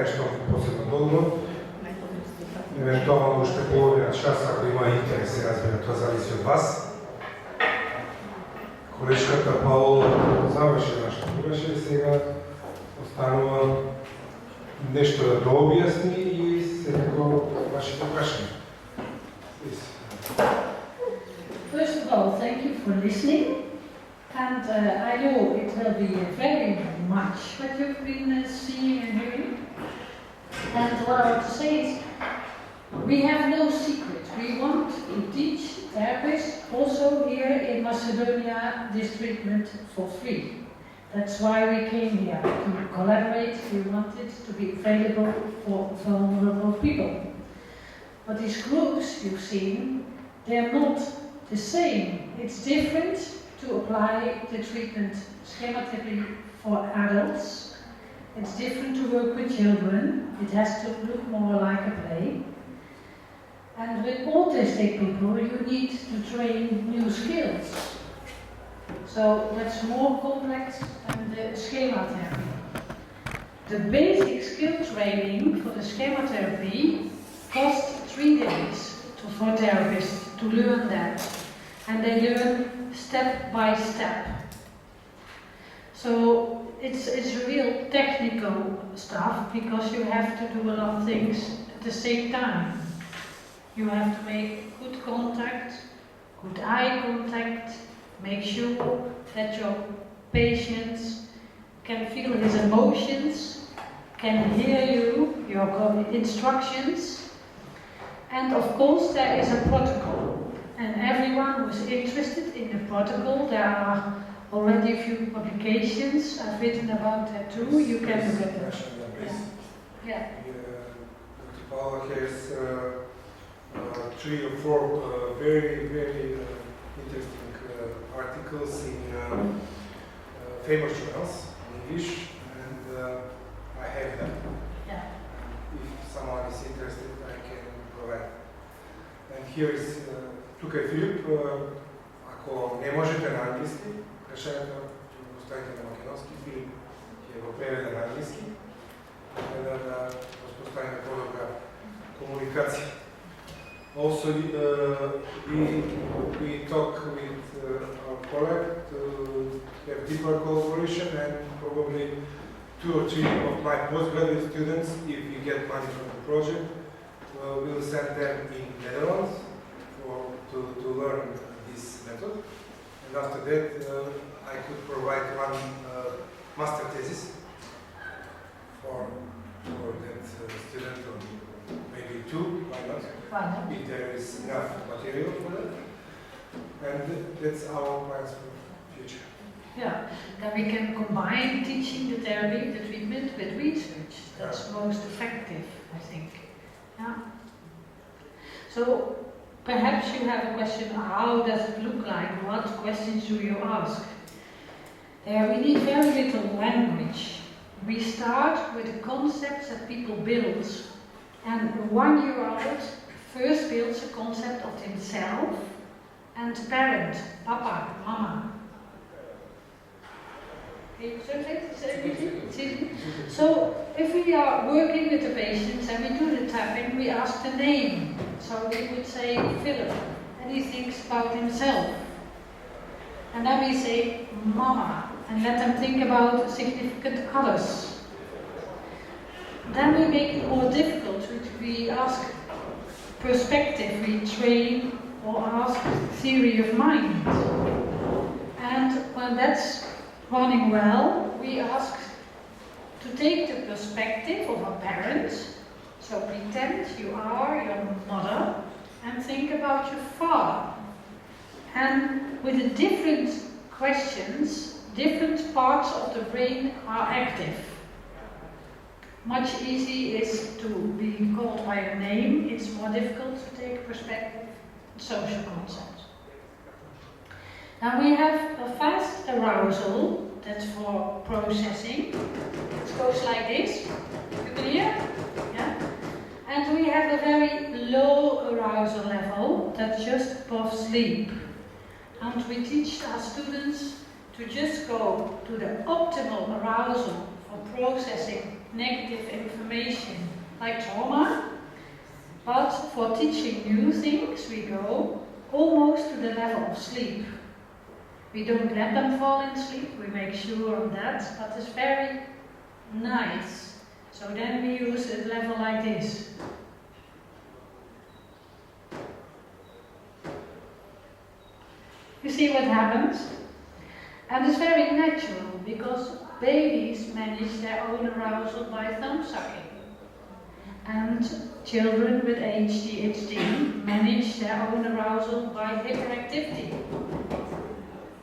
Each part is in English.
nešto posebno dolgo. Eventualno ще половина час, ако има интерес, разбира, тоа зависи од вас. Колешката Паола заврши нашата тураше и сега останува нещо да дообјасни и секако вашите прашања. First of all, thank you for listening. And I know it will be very much what you've been seeing and hearing. And what I want to say is, we have no secret. We want to teach therapists also here in Macedonia this treatment for free. That's why we came here, to collaborate. We want it to be available for vulnerable people. But these groups you've seen, they're not the same. It's different to apply the treatment schematically for adults. It's different to work with children. It has to look more like a play. And with autistic people, you need to train new skills. So that's more complex than the schema therapy. The basic skill training for the schema therapy costs 3 days for therapists to learn that. And they learn step by step. So it's real technical stuff because you have to do a lot of things at the same time. You have to make good contact, good eye contact, make sure that your patient can feel his emotions, can hear you, your instructions. And of course there is a protocol. And everyone who's interested in the protocol, there are already a few publications I've written about that too. You can look at them. Yeah. Dr. Paula has 3 or 4 very interesting articles in famous journals in English, and I have them. Yeah. If someone is interested, I can provide. And here is тук е Филип. Ако не можете на английски, решението го оставите на македонски. Филип ќе го преведе на английски, да разпространиме по-добра комуникација. Also, we talk with our colleague to have deeper collaboration, and probably 2 or 3 of my postgraduate students, if we get money from the project, we'll send them in Netherlands to learn this method. And after that, I could provide one master thesis for that student, or maybe 2, why not? If there is enough material for that. And that's our plans for the future. Yeah, then we can combine teaching the therapy, the treatment, with research. That's most effective, I think. Yeah. So perhaps you have a question, how does it look like? What questions do you ask? We need very little language. We start with the concepts that people build. And a 1-year-old first builds a concept of himself and parent, papa, mama. So if we are working with the patients and we do the tapping, we ask the name. So we would say Philip, and he thinks about himself. And then we say mama, and let them think about significant others. Then we make it more difficult. We ask perspective, we train or ask theory of mind. And when that's running well, we ask to take the perspective of a parent. So pretend you are your mother and think about your father. And with the different questions, different parts of the brain are active. Much easier is to be called by a name. It's more difficult to take perspective, social concepts. Now we have a fast arousal, that's for processing. It goes like this. You can hear? Yeah? And we have a very low arousal level that's just above sleep. And we teach our students to just go to the optimal arousal for processing negative information like trauma, but for teaching new things we go almost to the level of sleep. We don't let them fall in sleep, we make sure of that, but it's very nice. So then we use a level like this. You see what happens? And it's very natural because babies manage their own arousal by thumb sucking. And children with ADHD manage their own arousal by hyperactivity.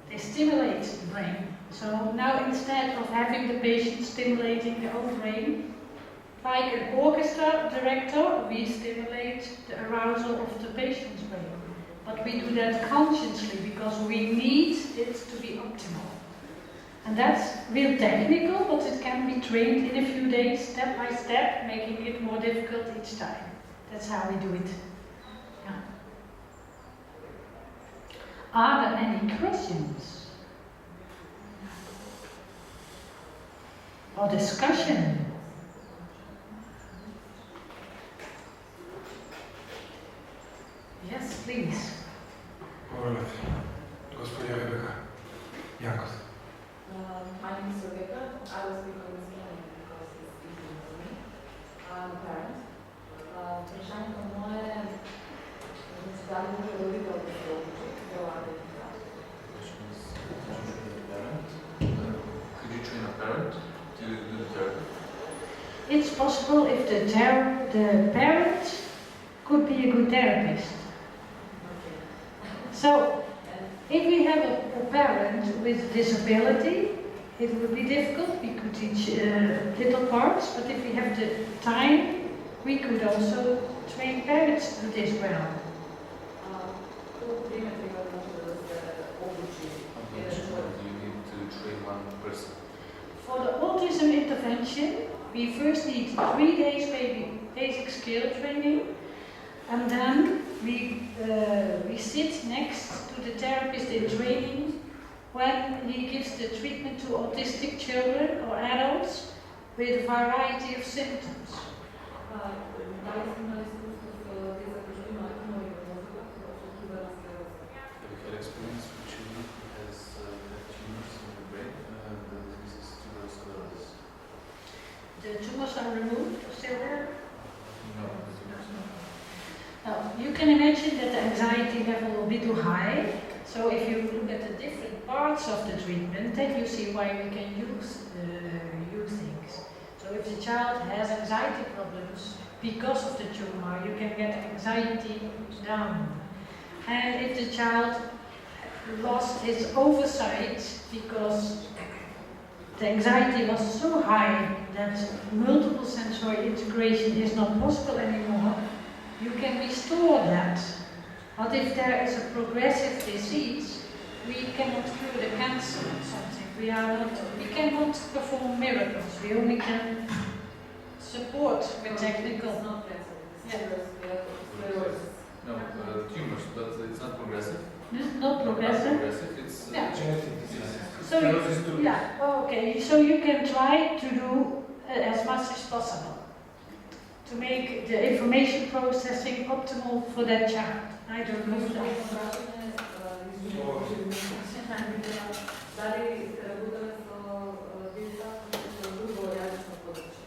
They stimulate the brain. So now instead of having the patient stimulating their own brain, like an orchestra director, we stimulate the arousal of the patient's brain. But we do that consciously because we need it to be optimal. And that's real technical, but it can be trained in a few days, step by step, making it more difficult each time. That's how we do it. Yeah. Are there any questions? Or discussion? Yes, please. Alright. Gospođa Rebeka Jankos. My name is Rebecca. I will speak on this morning because it's easy for me. I'm a parent. Вprašanje moje, da li može roditelj da se odluči za ovakve situacije? Could you train a parent to do the therapy? It's possible if the parent could be a good therapist. Okay. So, if we have a parent with disability, it would be difficult. We could teach little parts, but if we have the time, we could also train parents to do this well. Колко време примерно може да се обучи един човек? Do you need to train one person? For the autism intervention, we first need 3 days basic skill training, and then we sit next to the therapist in training when he gives the treatment to autistic children or adults with a variety of symptoms. Дали сте имали изкуство с деца, които имат тумори в мозъка, в такива склероза? Have you had experience with children who have tumors in the brain? This is tuberous sclerosis. The tumors are removed, still there? No, the tumors not. Now, you can imagine that the anxiety level will be too high. So if you look at the different parts of the treatment, then you see why we can use things. So if the child has anxiety problems because of the tumor, you can get anxiety down. And if the child lost his oversight because the anxiety was so high that multiple sensory integration is not possible anymore, you can restore that. But if there is a progressive disease, we cannot cure the cancer or something. We cannot perform miracles. We only can support with technical. It's not cancer, it's sclerosis. No, tumors, but it's not progressive. It's not progressive. It's Yeah. Genetic disease. So Sclerosis too. yeah, okay. So you can try to do as much as possible to make the information processing optimal for that child. I don't know that. Дали сте работили с деца, които са от друго язично подруčje?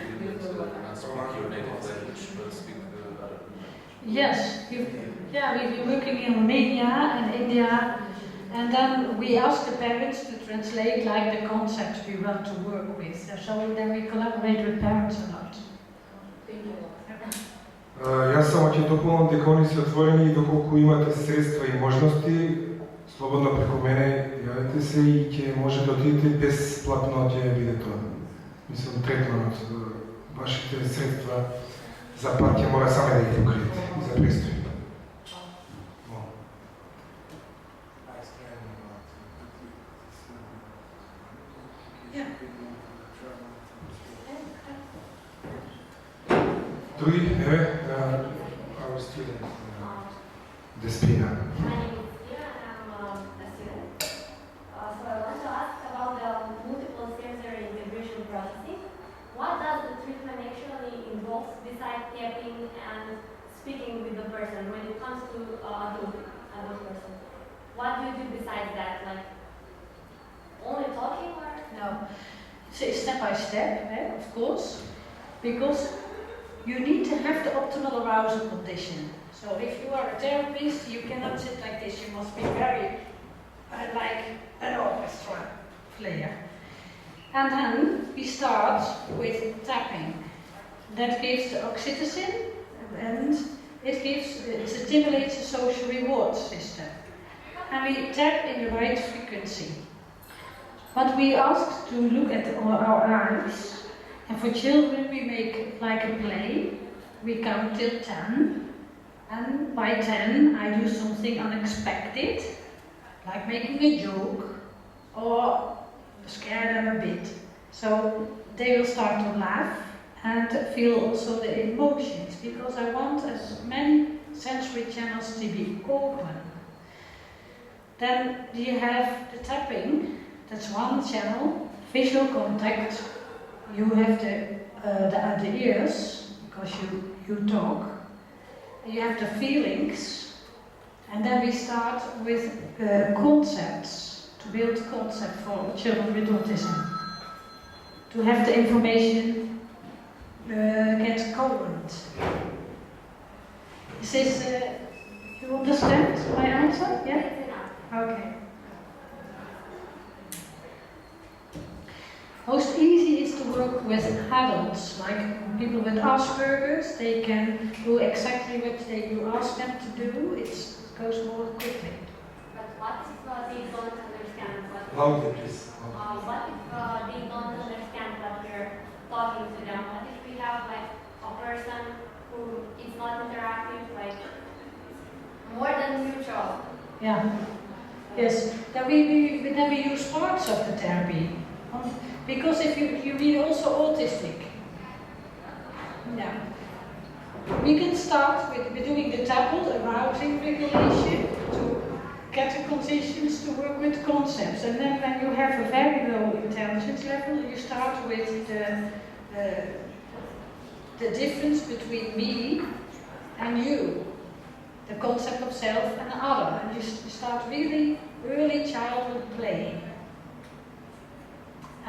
You need to not speak your native language, but speak other. Yes, we've been working in Romania and India, and then we ask the parents to translate like the concepts we want to work with. So then we collaborate with parents a lot. Thank you. Јас само ќе допълнам дека они се отворени и доколку имате средства и можности, слободно преку мене јавете се и ќе може да отидете бесплатно ќе биде тоа. Мислам, третман од вашите средства за пат ќе мора сами да ги покриете и за престои. Други, our student, Despina. My name is Ira and I'm a student. So I want to ask about the multiple sensory integration processing. goals besides tapping and speaking with the person when it comes to adult person? What do you do besides that? Like only talking or? No, it's step by step, of course, because you need to have the optimal arousal condition. So if you are a therapist, you cannot sit like this. You must be very like an orchestra player. And then we start with tapping. That gives the oxytocin and it stimulates the social reward system. And we tap in the right frequency. But we ask to look at our eyes. And for children we make like a play. We count till 10. And by 10 I do something unexpected. Like making a joke. Or scare them a bit. So they will start to laugh and feel also the emotions, because I want as many sensory channels to be open. Then you have the tapping, that's one channel. Visual contact, you have the ears, because you talk. You have the feelings, and then we start with concepts, to build concepts for children with autism. To have the information get current. Is this, you understand my answer? Yeah? Okay. Most easy is to work with adults, like people with Asperger's. They can do exactly what you ask them to do. It goes more quickly. But what if they don't understand what? Louder, please. What if they don't understand what you're talking to them? What if we have like a person who is not interactive, like more than neutral? Yeah. Yes. Then we use parts of the therapy. Because if you read also autistic. Yeah. We can start with doing the TAPL, arousing regulation, to get the conditions to work with concepts. And then when you have a very low intelligence level, you start with the difference between me and you. The concept of self and other. And you start really early childhood play.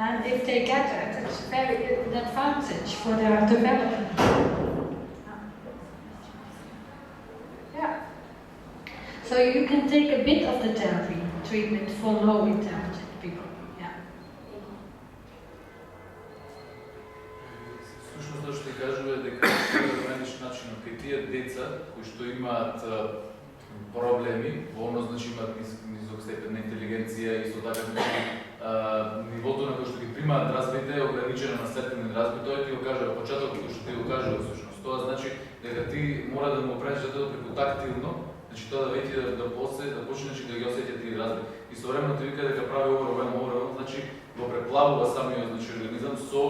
And if they get that, it's an advantage for their development. Yeah. So you can take a bit of the therapy treatment for low intelligent people. Yeah. Всушност тоа што кажува е дека најдеш начинот кај тие деца кои што имаат проблеми, во оно значи имаат низок степен на интелигенција и со така нивото на кој што ги примаат разбите е ограничено на степен на разбит. Тој ти го кажува почетокот кој што ти го кажува всушност. Тоа значи дека ти мора да му пренесеш тоа преку тактилно, значи тоа да веќе да почнеш да ги осеќа тие разби. И современо ти вика дека прави overwhelm, значи го преплавува самиот значи организам со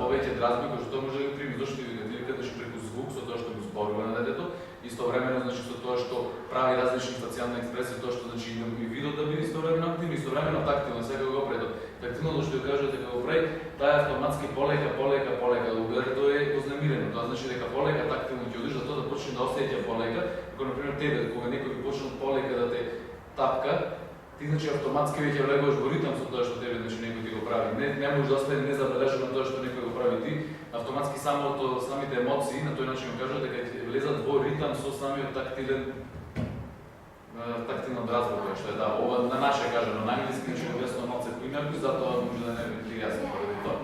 повеќе дразби кои што може да ги прими, зашто ти вика значи преку звук со тоа што го зборува на детето, истовремено значи со тоа што прави различни фацијални експресии, тоа што значи и видот да биде истовремено активно, истовремено тактилно, сега го пред. Тактилно што ја кажа дека го прави, таа автоматски полека тоа е ознемирено. Тоа значи дека полека тактилно ќе одиш за тоа да почне да осеќа полека, како на пример тебе кога некој би почнал полека да те тапка, ти значи автоматски веќе влегуваш во ритам со тоа што тебе значи некој ти го прави. Не можеш да остане незабележано тоа што некој го прави ти. Автоматски самите емоции на тој начин го кажа дека ќе влезат во ритам со самиот тактилна дразба која што е ова на наше кажано на англиски значи лесно малце поинаку, затоа може да не биде јасно поради тоа.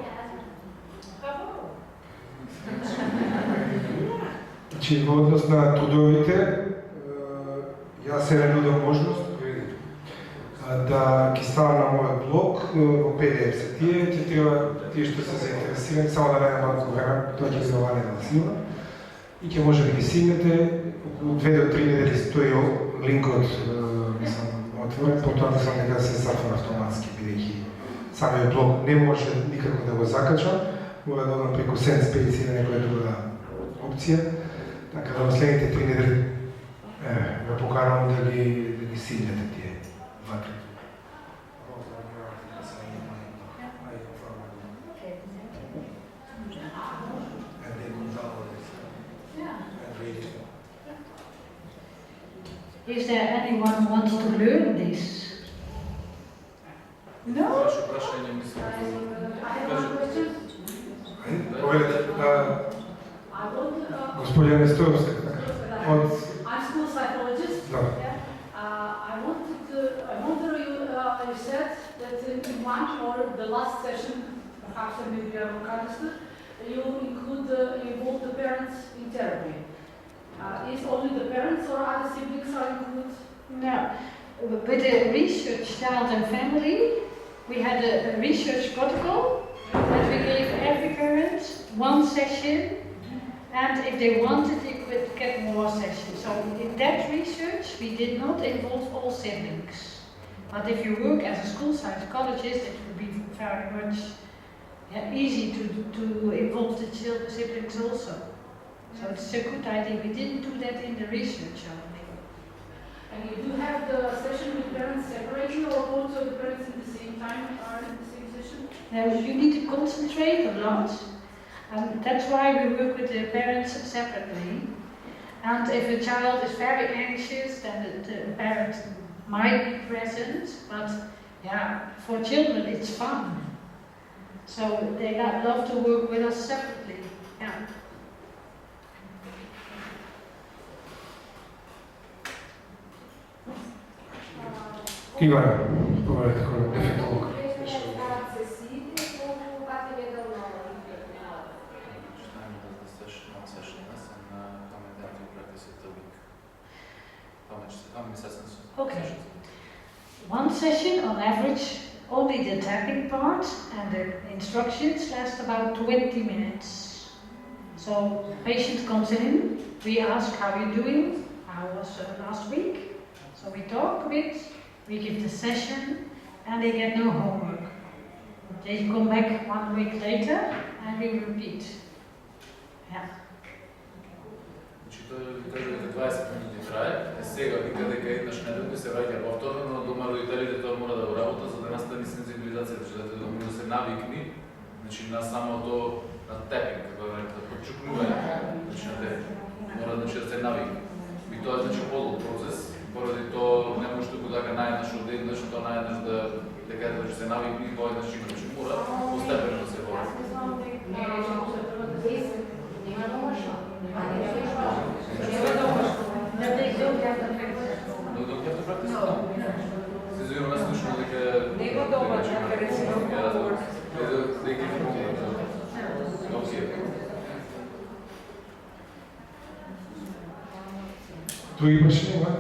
Значи, во однос на трудовите, јас се нудам можност да ги ставам на мојот блог во PDF се тие што се заинтересирани само да најдат малку време, тоа ќе се валидна сила и ќе може да ги стигнете околу 2 до 3 недели стои линкот отворен, потоа мислам дека се затвора автоматски, бидејќи самиот блог не може никако да го закачам, мора да одам преку SendSpace или некоја друга опција, така да во следните 3 недели ве поканувам да ги стигнете тие вакви. Is there anyone who wants to learn this? No? Ваше прашање мислам. I have one question. Gospodin Nestorovski, od... I'm school psychologist. Da. I wonder you said that in one or the last session, perhaps maybe I understood, you involve the parents in therapy. Is only the parents or other siblings are included? No. With the research child and family, we had a research protocol that we gave every parent one session, and if they wanted, they could get more sessions. So in that research, we did not involve all siblings. But if you work as a school psychologist, it would be very much easy to involve the siblings also. So it's a good idea. We didn't do that in the research only. And you do have the session with parents separately, or both of the parents at the same time are in the same session? Now you need to concentrate a lot. That's why we work with the parents separately. And if a child is very anxious, then the parent might be present. But yeah, for children it's fun. So they love to work with us separately. Yeah. Ivana, govorite kao defektolog. Okay. One session on average, only the tapping part and the instructions last about 20 minutes. So patient comes in, we ask how you're doing, how was last week. So we talk a bit, we give the session, and they get no homework. They come back 1 week later, and we repeat. Yeah. Значи тоа ви кажа дека 20 минути трае, сега вика дека еднаш неделно се враќа повторно, но дома родителите тоа мора да го работат за да настани сензибилизација, да може да се навикни, значи на самото на тепинг, како да почукнување, значи на те мора да се навикне. И тоа е значи подолг процес, поради тоа не може туку дека наеднаш одеднаш, тоа наеднаш дека се навикни, тоа еднаш значи мора постепено да се води. Други прашања има?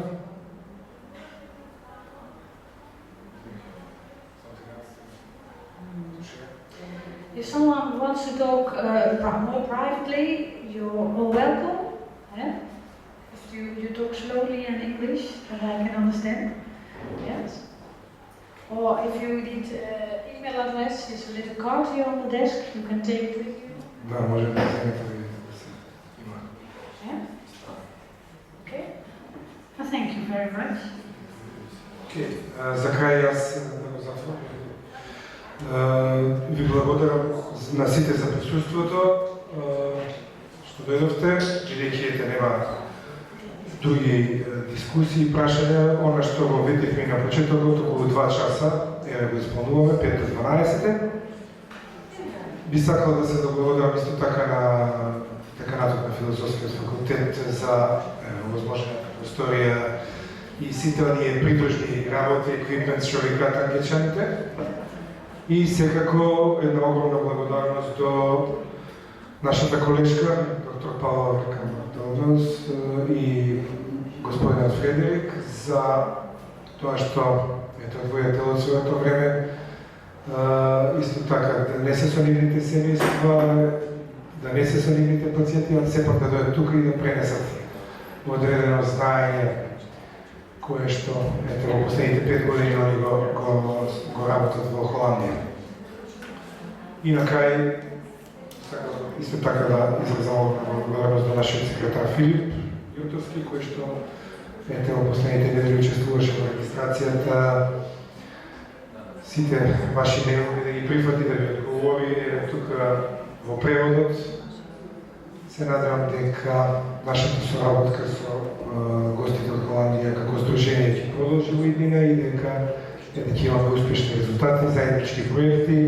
If someone wants to talk more privately, you're all welcome. Yeah? If you talk slowly in English, that I can understand. Yes. Or if you need email address, there's a little card here on the desk. You can take it with you. Да, може да вземете да се има. Yeah. Okay. Well, thank you very much. Окей, за крај јас да го затворам. Ви благодарам на сите за присуството, што дојдовте, бидејќи ете нема други дискусии и прашања. Она што го видивме на почетокот, околу 2 часа, го исполнуваме, 5 до 12. Би сакал да се благодарам исто така на деканатот на Философскиот факултет за овозможената просторија и сите оние придружни работи, еквипмент што ви кажат англичаните. И секако една огромна благодарност до нашата колешка, доктор Паула Камбардонос и господинот Фредерик за тоа што ето одвојате од своето време. Исто така, да не се со нивните семејства, да не се со нивните пациенти, а сепак да дојдат тука и да пренесат одредено знаење кое што ете во последните 5 години они го работат во Холандија. И на крај исто така да изразам благодарност до нашиот секретар Филип Јуртовски, кој што ете во последните недели учествуваше во регистрацијата. Сите ваши мејлови да ги прифати, да ви одговори, тука во преводот. Се надевам дека нашата соработка со гостите од Холандија како здружение ќе продолжи во иднина и дека ќе имаме успешни резултати, заеднички проекти.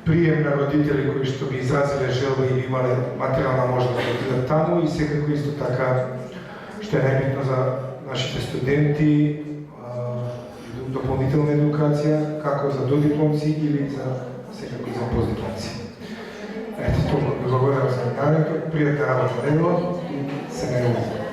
Прием на родители кои што би изразиле желба и би имале материјална можност да отидат таму и секако исто така што е најбитно за нашите студенти, дополнителна едукација, како за додипломци или за секако за постдипломци. Ето, толку ви благодарам за вниманието, пријатна работа недела и се најувам.